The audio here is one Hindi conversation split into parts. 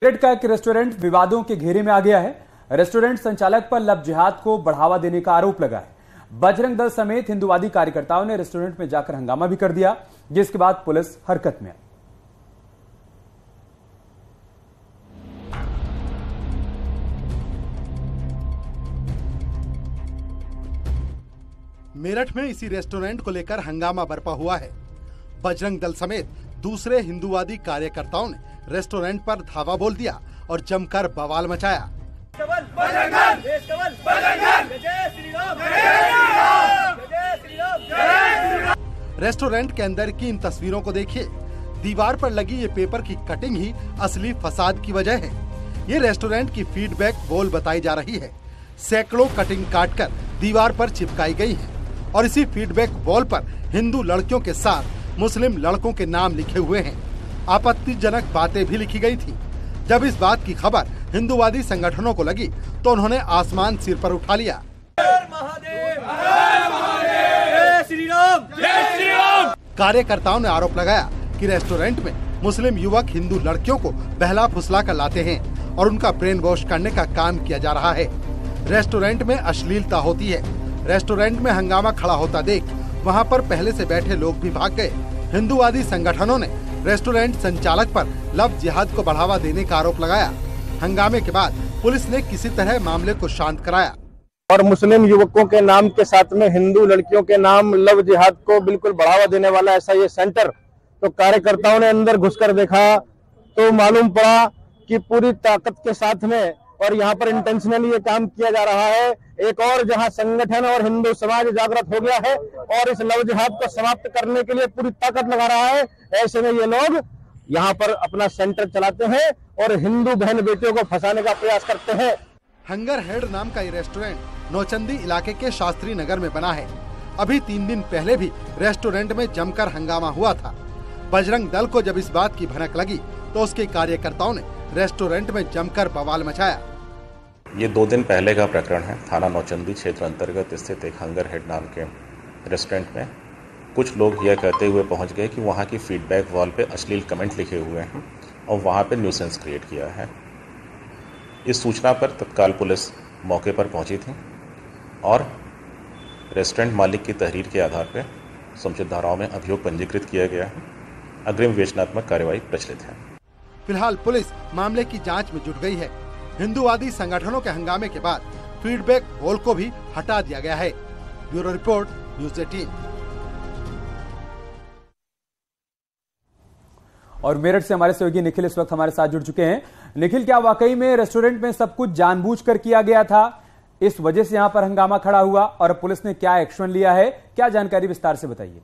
मेरठ का एक रेस्टोरेंट विवादों के घेरे में आ गया है। रेस्टोरेंट संचालक पर लव जिहाद को बढ़ावा देने का आरोप लगा है। बजरंग दल समेत हिंदूवादी कार्यकर्ताओं ने रेस्टोरेंट में जाकर हंगामा भी कर दिया, जिसके बाद पुलिस हरकत में आई। मेरठ में इसी रेस्टोरेंट को लेकर हंगामा बरपा हुआ है। बजरंग दल समेत दूसरे हिंदूवादी कार्यकर्ताओं ने रेस्टोरेंट पर धावा बोल दिया और जमकर बवाल मचाया। रेस्टोरेंट के अंदर की इन तस्वीरों को देखिए। दीवार पर लगी ये पेपर की कटिंग ही असली फसाद की वजह है। ये रेस्टोरेंट की फीडबैक वॉल बताई जा रही है। सैकड़ों कटिंग काटकर दीवार पर चिपकाई गई है और इसी फीडबैक वॉल पर हिंदू लड़कियों के साथ मुस्लिम लड़कों के नाम लिखे हुए हैं। आपत्तिजनक बातें भी लिखी गई थी। जब इस बात की खबर हिंदूवादी संगठनों को लगी तो उन्होंने आसमान सिर पर उठा लिया। कार्यकर्ताओं ने आरोप लगाया कि रेस्टोरेंट में मुस्लिम युवक हिंदू लड़कियों को बहला फुसला कर लाते हैं और उनका ब्रेन वॉश करने का काम किया जा रहा है। रेस्टोरेंट में अश्लीलता होती है। रेस्टोरेंट में हंगामा खड़ा होता देख वहां पर पहले से बैठे लोग भी भाग गए। हिंदूवादी संगठनों ने रेस्टोरेंट संचालक पर लव जिहाद को बढ़ावा देने का आरोप लगाया। हंगामे के बाद पुलिस ने किसी तरह मामले को शांत कराया और मुस्लिम युवकों के नाम के साथ में हिंदू लड़कियों के नाम लव जिहाद को बिल्कुल बढ़ावा देने वाला ऐसा ये सेंटर, तो कार्यकर्ताओं ने अंदर घुसकर देखा तो मालूम पड़ा कि पूरी ताकत के साथ में और यहाँ पर इंटेंशनली ये काम किया जा रहा है। एक और जहाँ संगठन और हिंदू समाज जागृत हो गया है और इस लव जिहाद को समाप्त करने के लिए पूरी ताकत लगा रहा है। ऐसे में ये लोग यहाँ पर अपना सेंटर चलाते हैं और हिंदू बहन बेटियों को फंसाने का प्रयास करते हैं। हंगर हेड नाम का ये रेस्टोरेंट नौचंदी इलाके के शास्त्री नगर में बना है। अभी 3 दिन पहले भी रेस्टोरेंट में जमकर हंगामा हुआ था। बजरंग दल को जब इस बात की भनक लगी तो उसके कार्यकर्ताओं ने रेस्टोरेंट में जमकर बवाल मचाया। ये 2 दिन पहले का प्रकरण है। थाना नौचंदी क्षेत्र अंतर्गत स्थित एक हंगर हेड नाम के रेस्टोरेंट में कुछ लोग यह कहते हुए पहुंच गए कि वहां की फीडबैक वॉल पे अश्लील कमेंट लिखे हुए हैं और वहां पे न्यूसेंस क्रिएट किया है। इस सूचना पर तत्काल पुलिस मौके पर पहुंची थी और रेस्टोरेंट मालिक की तहरीर के आधार पर समुचित धाराओं में अभियोग पंजीकृत किया गया है। अग्रिम विवेचनात्मक कार्यवाही प्रचलित है। फिलहाल पुलिस मामले की जांच में जुट गई है। हिंदूवादी संगठनों के हंगामे के बाद फीडबैक वॉल को भी हटा दिया गया है। Bureau report, news 18। और मेरठ से हमारे सहयोगी निखिल इस वक्त हमारे साथ जुड़ चुके हैं। निखिल, क्या वाकई में रेस्टोरेंट में सब कुछ जानबूझकर किया गया था? इस वजह से यहां पर हंगामा खड़ा हुआ और पुलिस ने क्या एक्शन लिया है? क्या जानकारी विस्तार से बताइए।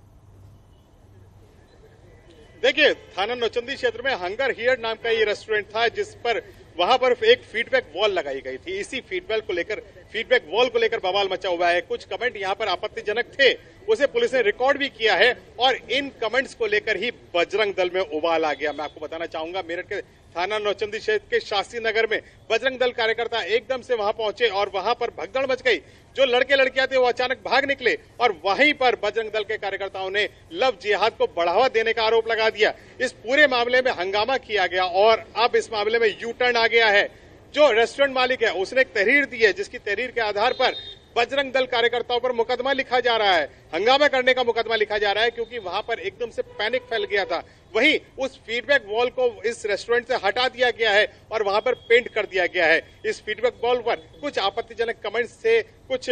देखिए, थाना नौचंदी क्षेत्र में हंगर हियर नाम का ये रेस्टोरेंट था, जिस पर वहां पर एक फीडबैक वॉल लगाई गई थी। इसी फीडबैक वॉल को लेकर बवाल मचा हुआ है। कुछ कमेंट यहां पर आपत्तिजनक थे, उसे पुलिस ने रिकॉर्ड भी किया है और इन कमेंट्स को लेकर ही बजरंग दल में उबाल आ गया। मैं आपको बताना चाहूंगा, मेरठ के थाना नौचंदी क्षेत्र के शास्त्री नगर में बजरंग दल कार्यकर्ता एकदम से वहां पहुंचे और वहां पर भगदड़ मच गई। जो लड़के लड़कियां थे वो अचानक भाग निकले और वहीं पर बजरंग दल के कार्यकर्ताओं ने लव जिहाद को बढ़ावा देने का आरोप लगा दिया। इस पूरे मामले में हंगामा किया गया और अब इस मामले में यू टर्न आ गया है। जो रेस्टोरेंट मालिक है उसने एक तहरीर दी है, जिसकी तहरीर के आधार पर बजरंग दल कार्यकर्ताओं पर मुकदमा लिखा जा रहा है। हंगामा करने का मुकदमा लिखा जा रहा है क्योंकि वहां पर एकदम से पैनिक फैल गया था। वहीं उस फीडबैक वॉल को इस रेस्टोरेंट से हटा दिया गया है और वहां पर पेंट कर दिया गया है। इस फीडबैक वॉल पर कुछ आपत्तिजनक कमेंट्स से कुछ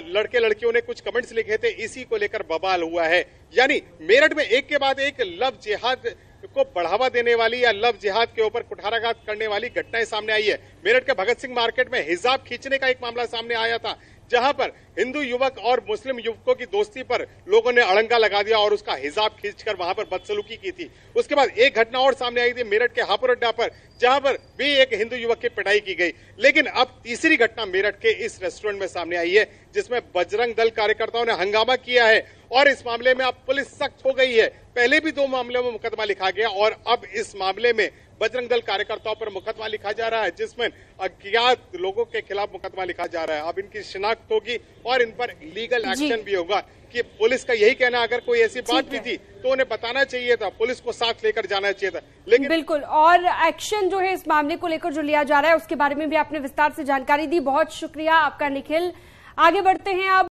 लड़के लड़कियों ने कुछ कमेंट्स लिखे थे, इसी को लेकर बवाल हुआ है। यानी मेरठ में एक के बाद एक लव जिहाद को बढ़ावा देने वाली या लव जिहाद के ऊपर कुठाराघात करने वाली घटनाएं सामने आई है। मेरठ के भगत सिंह मार्केट में हिजाब खींचने का एक मामला सामने आया था, जहां पर हिंदू युवक और मुस्लिम युवकों की दोस्ती पर लोगों ने अड़ंगा लगा दिया और उसका हिजाब खींचकर वहां पर बदसलूकी की थी। उसके बाद एक घटना और सामने आई थी मेरठ के हापुड़ अड्डा पर, जहां पर भी एक हिंदू युवक की पिटाई की गई। लेकिन अब तीसरी घटना मेरठ के इस रेस्टोरेंट में सामने आई है, जिसमें बजरंग दल कार्यकर्ताओं ने हंगामा किया है और इस मामले में अब पुलिस सख्त हो गई है। पहले भी 2 मामलों में मुकदमा लिखा गया और अब इस मामले में बजरंग दल कार्यकर्ताओं पर मुकदमा लिखा जा रहा है, जिसमें अज्ञात लोगों के खिलाफ मुकदमा लिखा जा रहा है। अब इनकी शिनाख्त होगी और इन पर लीगल एक्शन भी होगा। कि पुलिस का यही कहना, अगर कोई ऐसी बात भी थी तो उन्हें बताना चाहिए था, पुलिस को साथ लेकर जाना चाहिए था, लेकिन बिल्कुल। और एक्शन जो है इस मामले को लेकर जो लिया जा रहा है उसके बारे में भी आपने विस्तार से जानकारी दी। बहुत शुक्रिया आपका निखिल। आगे बढ़ते हैं अब